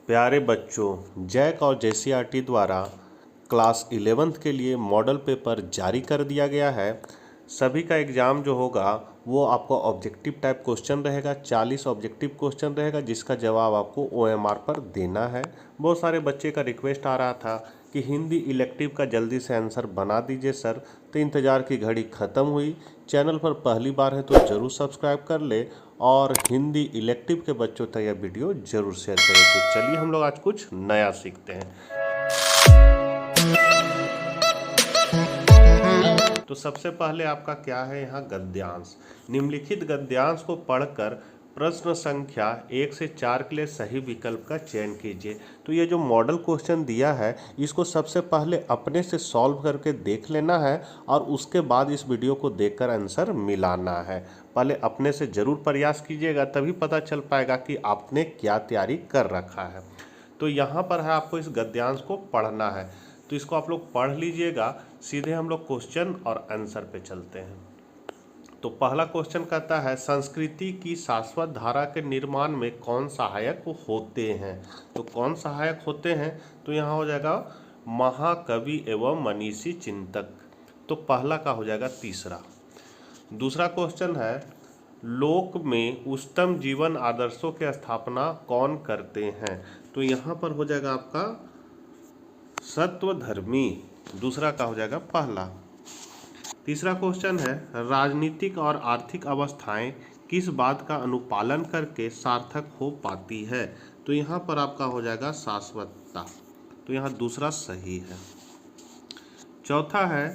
प्यारे बच्चों, जैक और जेसीईआरटी द्वारा क्लास 11th के लिए मॉडल पेपर जारी कर दिया गया है। सभी का एग्ज़ाम जो होगा वो आपको ऑब्जेक्टिव टाइप क्वेश्चन रहेगा। 40 ऑब्जेक्टिव क्वेश्चन रहेगा जिसका जवाब आपको OMR पर देना है। बहुत सारे बच्चे का रिक्वेस्ट आ रहा था कि हिंदी इलेक्टिव का जल्दी से आंसर बना दीजिए सर, तो इंतज़ार की घड़ी ख़त्म हुई। चैनल पर पहली बार है तो ज़रूर सब्सक्राइब कर ले और हिंदी इलेक्टिव के बच्चों तक यह वीडियो ज़रूर शेयर करें। तो चलिए हम लोग आज कुछ नया सीखते हैं। तो सबसे पहले आपका क्या है यहाँ गद्यांश। निम्नलिखित गद्यांश को पढ़कर प्रश्न संख्या 1 से 4 के लिए सही विकल्प का चयन कीजिए। तो ये जो मॉडल क्वेश्चन दिया है इसको सबसे पहले अपने से सॉल्व करके देख लेना है और उसके बाद इस वीडियो को देखकर आंसर मिलाना है। पहले अपने से ज़रूर प्रयास कीजिएगा, तभी पता चल पाएगा कि आपने क्या तैयारी कर रखा है। तो यहाँ पर है आपको इस गद्यांश को पढ़ना है, तो इसको आप लोग पढ़ लीजिएगा। सीधे हम लोग क्वेश्चन और आंसर पे चलते हैं। तो पहला क्वेश्चन कहता है संस्कृति की शाश्वत धारा के निर्माण में कौन सहायक होते हैं। तो कौन सहायक होते हैं, तो यहाँ हो जाएगा महाकवि एवं मनीषी चिंतक। तो पहला का हो जाएगा तीसरा। दूसरा क्वेश्चन है लोक में उच्चतम जीवन आदर्शों की स्थापना कौन करते हैं। तो यहाँ पर हो जाएगा आपका सत्वधर्मी। दूसरा का हो जाएगा पहला। तीसरा क्वेश्चन है राजनीतिक और आर्थिक अवस्थाएं किस बात का अनुपालन करके सार्थक हो पाती है। तो यहाँ पर आपका हो जाएगा शाश्वतता। तो यहाँ दूसरा सही है। चौथा है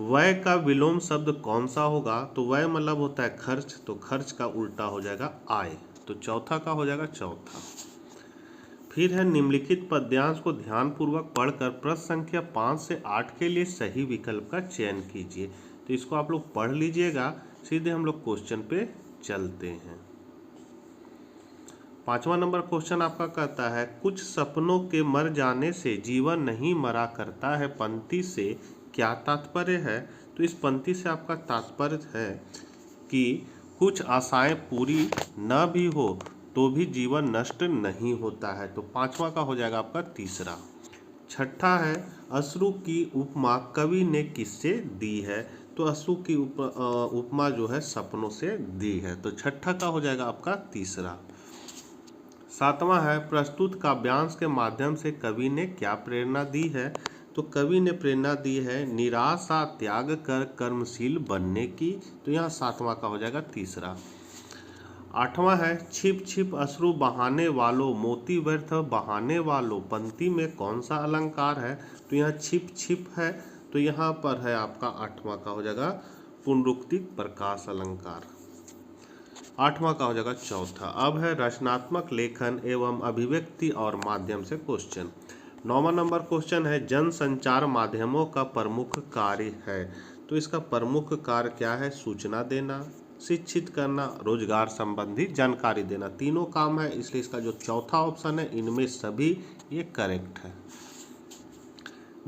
व्यय का विलोम शब्द कौन सा होगा। तो व्यय मतलब होता है खर्च, तो खर्च का उल्टा हो जाएगा आय। तो चौथा का हो जाएगा चौथा। फिर है निम्नलिखित पद्यांश को ध्यानपूर्वक पढ़कर प्रश्न संख्या 5 से 8 के लिए सही विकल्प का चयन कीजिए। तो इसको आप लोग पढ़ लीजिएगा। सीधे हम लोग क्वेश्चन पे चलते हैं। 5वां नंबर क्वेश्चन आपका कहता है कुछ सपनों के मर जाने से जीवन नहीं मरा करता है पंक्ति से क्या तात्पर्य है। तो इस पंक्ति से आपका तात्पर्य है कि कुछ आशाएं पूरी न भी हो तो भी जीवन नष्ट नहीं होता है। तो 5वां का हो जाएगा आपका तीसरा। छठा है अश्रु की उपमा कवि ने किससे दी है। तो अश्रु की उपमा जो है सपनों से दी है। तो छठा का हो जाएगा आपका तीसरा। 7वां है प्रस्तुत काव्यांश के माध्यम से कवि ने क्या प्रेरणा दी है। तो कवि ने प्रेरणा दी है निराशा त्याग कर कर्मशील बनने की। तो यहाँ 7वां का हो जाएगा तीसरा। 8वां है छिप छिप अश्रु बहाने वालों मोती व्यर्थ बहाने वालों पंक्ति में कौन सा अलंकार है। तो यहाँ छिप छिप है, तो यहाँ पर है आपका 8वां का हो जाएगा पुनरुक्तिक प्रकाश अलंकार। 8वां का हो जाएगा चौथा। अब है रचनात्मक लेखन एवं अभिव्यक्ति और माध्यम से क्वेश्चन। 9वां नंबर क्वेश्चन है जन संचार माध्यमों का प्रमुख कार्य है। तो इसका प्रमुख कार्य क्या है, सूचना देना, शिक्षित करना, रोजगार संबंधी जानकारी देना। तीनों काम है, इसलिए इसका जो चौथा ऑप्शन है इनमें सभी ये करेक्ट है।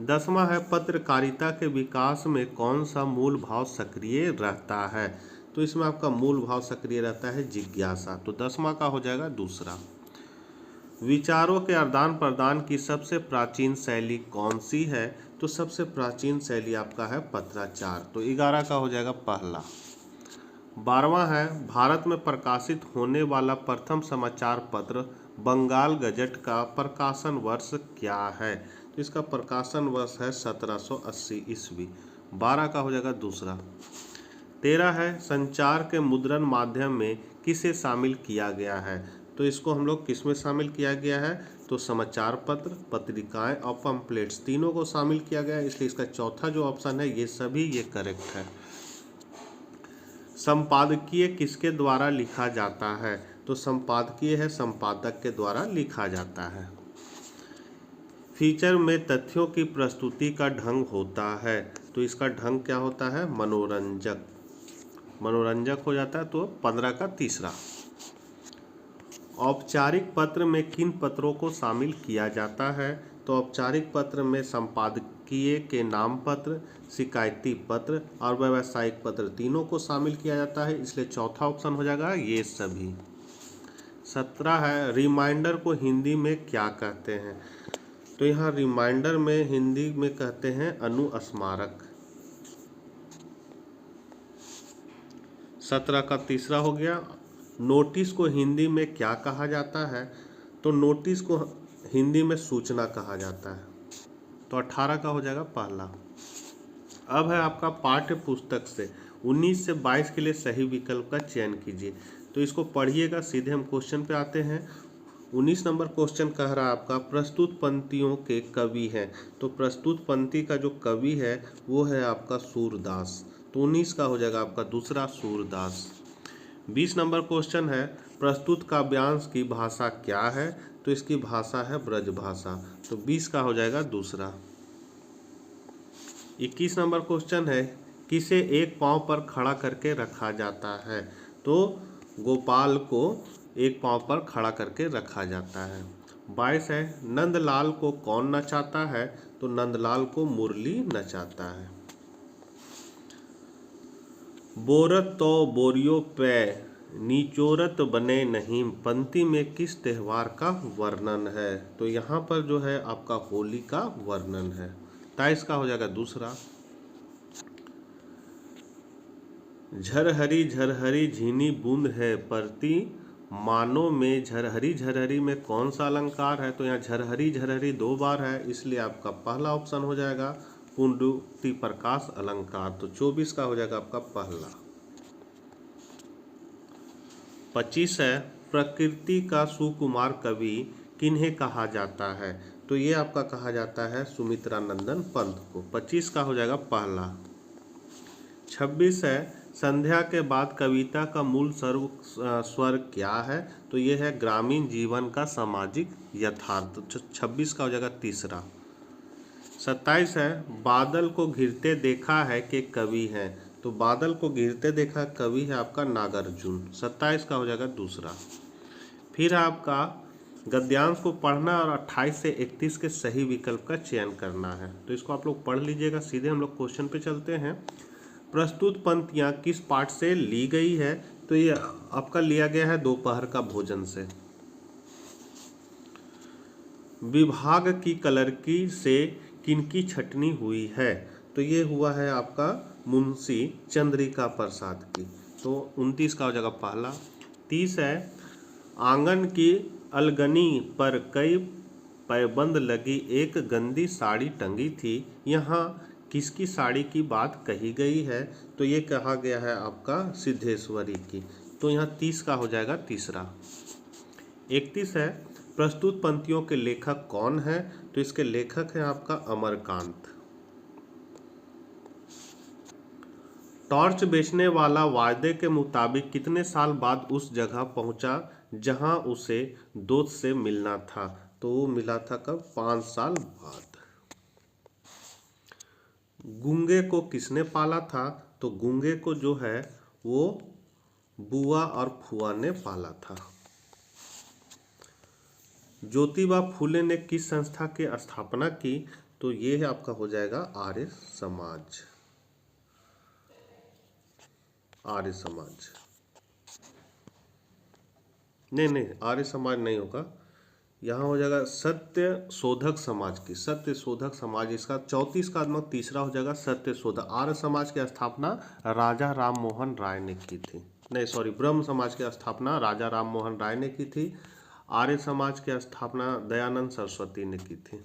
10वां है पत्रकारिता के विकास में कौन सा मूल भाव सक्रिय रहता है। तो इसमें आपका मूल भाव सक्रिय रहता है जिज्ञासा। तो 10वां का हो जाएगा दूसरा। विचारों के आदान प्रदान की सबसे प्राचीन शैली कौन सी है। तो सबसे प्राचीन शैली आपका है पत्राचार। तो 11 का हो जाएगा पहला। 12वां है भारत में प्रकाशित होने वाला प्रथम समाचार पत्र बंगाल गजट का प्रकाशन वर्ष क्या है। तो इसका प्रकाशन वर्ष है 1780 ईस्वी। 12 का हो जाएगा दूसरा। 13 है संचार के मुद्रण माध्यम में किसे शामिल किया गया है। तो इसको हम लोग किस में शामिल किया गया है, तो समाचार पत्र, पत्रिकाएं और पम्पलेट्स तीनों को शामिल किया गया है, इसलिए इसका चौथा जो ऑप्शन है ये सभी ये करेक्ट है। संपादकीय किसके द्वारा लिखा जाता है। तो संपादकीय है संपादक के द्वारा लिखा जाता है। फीचर में तथ्यों की प्रस्तुति का ढंग होता है। तो इसका ढंग क्या होता है, मनोरंजक, मनोरंजक हो जाता है। तो 15 का तीसरा। औपचारिक पत्र में किन पत्रों को शामिल किया जाता है। तो औपचारिक पत्र में संपादकीय के नाम पत्र, शिकायती पत्र और व्यावसायिक पत्र तीनों को शामिल किया जाता है, इसलिए चौथा ऑप्शन हो जाएगा ये सभी। 17 है रिमाइंडर को हिंदी में क्या कहते हैं? तो यहाँ रिमाइंडर में हिंदी में कहते हैं अनुस्मारक। 17 का तीसरा हो गया। नोटिस को हिंदी में क्या कहा जाता है? तो नोटिस को हिंदी में सूचना कहा जाता है। तो 18 का हो जाएगा पहला। अब है आपका पाठ्य पुस्तक से 19 से 22 के लिए सही विकल्प का चयन कीजिए। तो इसको पढ़िएगा, सीधे हम क्वेश्चन पे आते हैं। 19 नंबर क्वेश्चन कह रहा है आपका प्रस्तुत पंक्तियों के कवि हैं। तो प्रस्तुत पंक्ति का जो कवि है वो है आपका सूरदास। तो 19 का हो जाएगा आपका दूसरा सूरदास। 20 नंबर क्वेश्चन है प्रस्तुत काव्यांश की भाषा क्या है? तो इसकी भाषा है ब्रज भाषा। तो 20 का हो जाएगा दूसरा। 21 नंबर क्वेश्चन है किसे एक पांव पर खड़ा करके रखा जाता है? तो गोपाल को एक पांव पर खड़ा करके रखा जाता है। 22 है नंदलाल को कौन नचाता है? तो नंदलाल को मुरली नचाता है। बोरत तो बोरियो पे निचोरत बने नहीं पंक्ति में किस त्योहार का वर्णन है? तो यहाँ पर जो है आपका होली का वर्णन है। 23 का हो जाएगा दूसरा। झरहरी झीनी बूंद है परती मानो में झरहरी झरहरी में कौन सा अलंकार है? तो यहाँ झरहरी झरहरी 2 बार है, इसलिए आपका पहला ऑप्शन हो जाएगा पुंडुक्ति प्रकाश अलंकार। तो 24 का हो जाएगा आपका पहला। 25 है प्रकृति का सुकुमार कवि किन्हें कहा जाता है? तो ये आपका कहा जाता है सुमित्रानंदन पंत को। 25 का हो जाएगा पहला। 26 है संध्या के बाद कविता का मूल स्वर क्या है? तो ये है ग्रामीण जीवन का सामाजिक यथार्थ। 26 का हो जाएगा तीसरा। 27 है बादल को घिरते देखा है कि कवि है? तो बादल को घिरते देखा कवि है आपका नागार्जुन। 27 का हो जाएगा दूसरा। फिर आपका गद्यांश को पढ़ना और 28 से 31 के सही विकल्प का चयन करना है। तो इसको आप लोग पढ़ लीजिएगा, सीधे हम लोग क्वेश्चन पे चलते हैं। प्रस्तुत पंक्तियाँ किस पाठ से ली गई है? तो ये आपका लिया गया है दोपहर का भोजन से। विभाग की कलरकी से किनकी छटनी हुई है? तो ये हुआ है आपका मुंशी चंद्रिका प्रसाद की। तो 29 का हो जाएगा पहला। 30 है आंगन की अलगनी पर कई पैबंद लगी एक गंदी साड़ी टंगी थी, यहाँ किसकी साड़ी की बात कही गई है? तो ये कहा गया है आपका सिद्धेश्वरी की। तो यहाँ 30 का हो जाएगा तीसरा। 31 है प्रस्तुत पंक्तियों के लेखक कौन है? तो इसके लेखक हैं आपका अमरकांत। टॉर्च बेचने वाला वायदे के मुताबिक कितने साल बाद उस जगह पहुंचा जहां उसे दोस्त से मिलना था? तो वो मिला था कब? 5 साल बाद। गूंगे को किसने पाला था? तो गूंगे को जो है वो बुआ और फुआ ने पाला था। ज्योतिबा फूले ने किस संस्था की स्थापना की? तो ये आपका हो जाएगा आर्य समाज। आर्य समाज नहीं, आर्य समाज नहीं होगा, यहाँ हो जाएगा सत्य शोधक समाज की। सत्य शोधक समाज इसका 34 का मतलब तीसरा हो जाएगा सत्य शोधक। आर्य समाज की स्थापना राजा राम मोहन राय ने की थी। नहीं सॉरी, ब्रह्म समाज की स्थापना राजा राम मोहन राय ने की थी। आर्य समाज की स्थापना दयानंद सरस्वती ने की थी।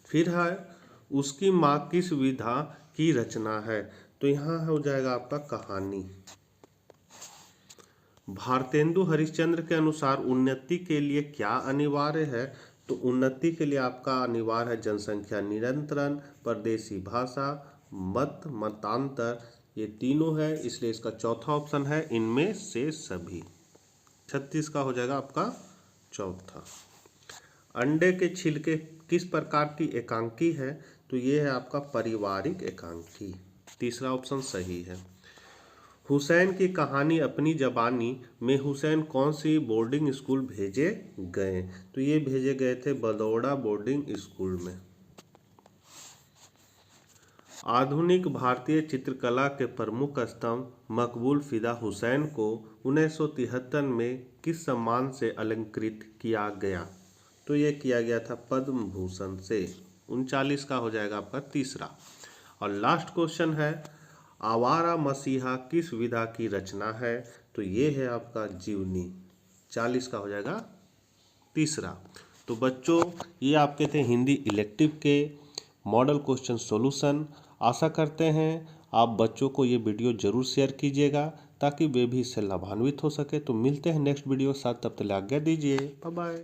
फिर है उसकी माँ किस विधा की रचना है? तो यहाँ हो जाएगा आपका कहानी। भारतेंदु हरिश्चंद्र के अनुसार उन्नति के लिए क्या अनिवार्य है? तो उन्नति के लिए आपका अनिवार्य है जनसंख्या नियंत्रण, परदेशी भाषा, मतांतर, ये तीनों है, इसलिए इसका चौथा ऑप्शन है इनमें से सभी। 36 का हो जाएगा आपका चौथा। अंडे के छिलके किस प्रकार की एकांकी है? तो ये है आपका पारिवारिक एकांकी। तीसरा ऑप्शन सही है। हुसैन की कहानी अपनी जबानी में हुसैन कौन सी बोर्डिंग स्कूल भेजे गए? तो ये भेजे गए थे बदौड़ा बोर्डिंग स्कूल में। आधुनिक भारतीय चित्रकला के प्रमुख स्तंभ मकबूल फिदा हुसैन को 1973 में किस सम्मान से अलंकृत किया गया? तो ये किया गया था पद्म भूषण से। 39 का हो जाएगा आपका तीसरा। और लास्ट क्वेश्चन है, आवारा मसीहा किस विधा की रचना है? तो ये है आपका जीवनी। 40 का हो जाएगा तीसरा। तो बच्चों, ये आपके थे हिंदी इलेक्टिव के मॉडल क्वेश्चन सॉल्यूशन। आशा करते हैं आप बच्चों को ये वीडियो जरूर शेयर कीजिएगा ताकि वे भी इससे लाभान्वित हो सके। तो मिलते हैं नेक्स्ट वीडियो के साथ, तब तक आज्ञा दीजिए। Bye bye.